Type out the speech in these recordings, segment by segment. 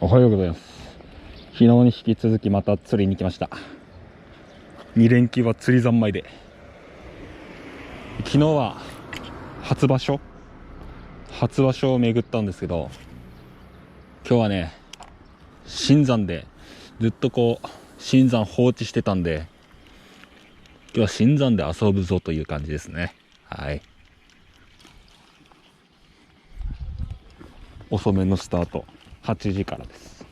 おはようございます。昨日に引き続きまた釣りに来ました。2連休は釣り三昧で、昨日は初場所を巡ったんですけど、今日はね、新山でずっと新山放置してたんで、今日は新山で遊ぶぞという感じですね。はい、遅めのスタート、8時からです。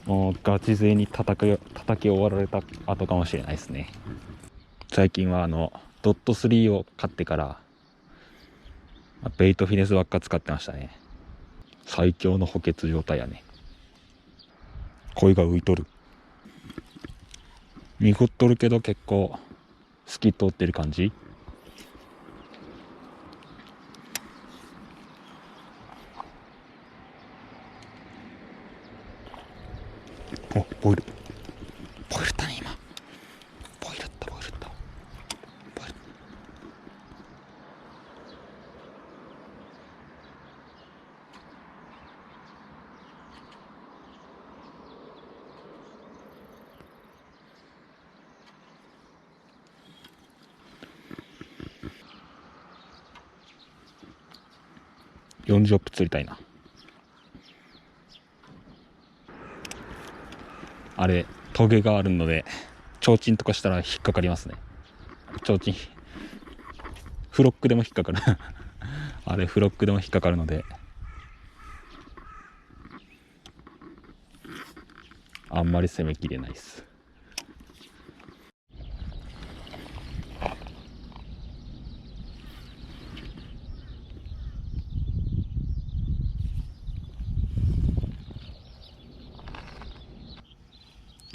もうガチ勢に叩き終わられた後かもしれないですね。最近はドット3を買ってからベイトフィネスばっか使ってましたね。最強の補欠状態やね。鯉が浮いとる、濁っとるけど結構透き通ってる感じ。お、ボイルったね。今ボイルった。40分釣りたいな。あれトゲがあるので提灯とかしたら引っかかりますね。提灯フロックでも引っかかるあれフロックでも引っかかるので、あんまり攻めきれないです。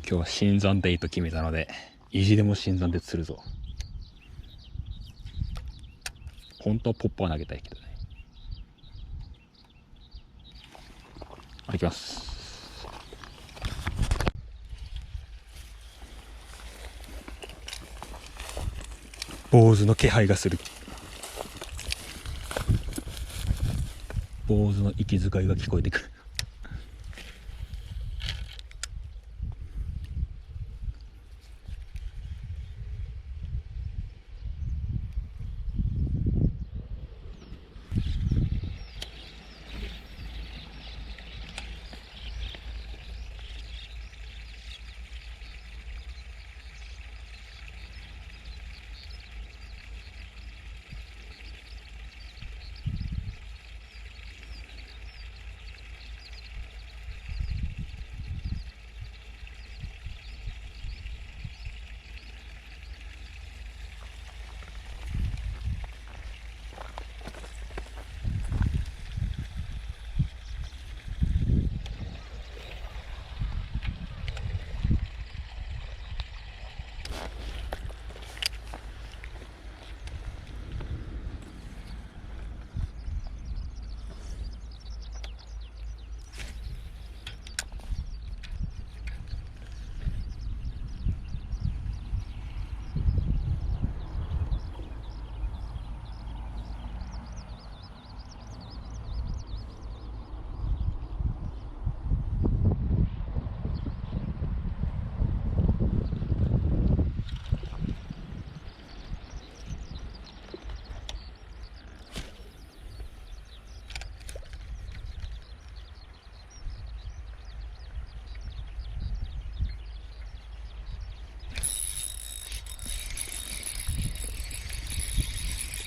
今日は新山デイと決めたので、意地でも新山で釣るぞ。本当はポップは投げたいけどね。行きます。坊主の気配がする。坊主の息遣いが聞こえてくる。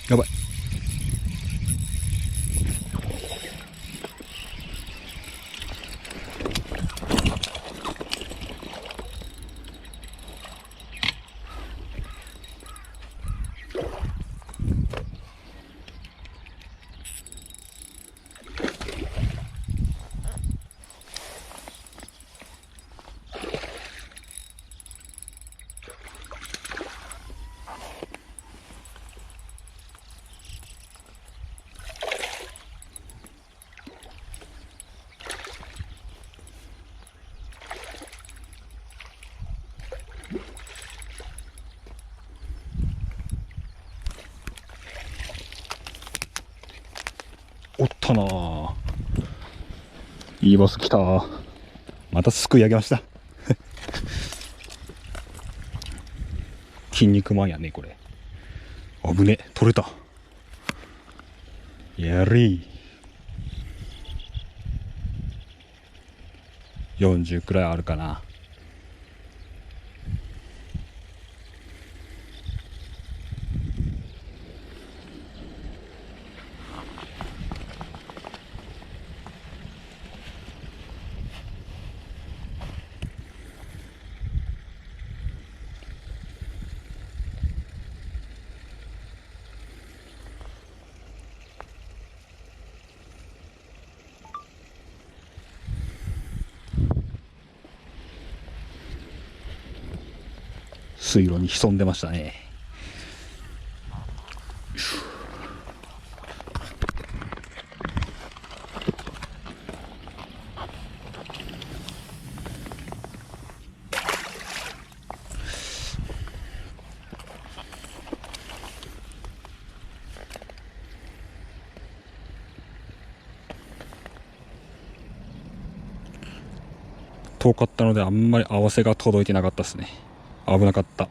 やばい。おったなぁ。いいバス来た。またすくい上げました筋肉マンやねこれ。危ね、取れた。やり40くらいあるかな。水路に潜んでましたね。遠かったのであんまり合わせが届いてなかったですね。危なかった。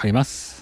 帰ります。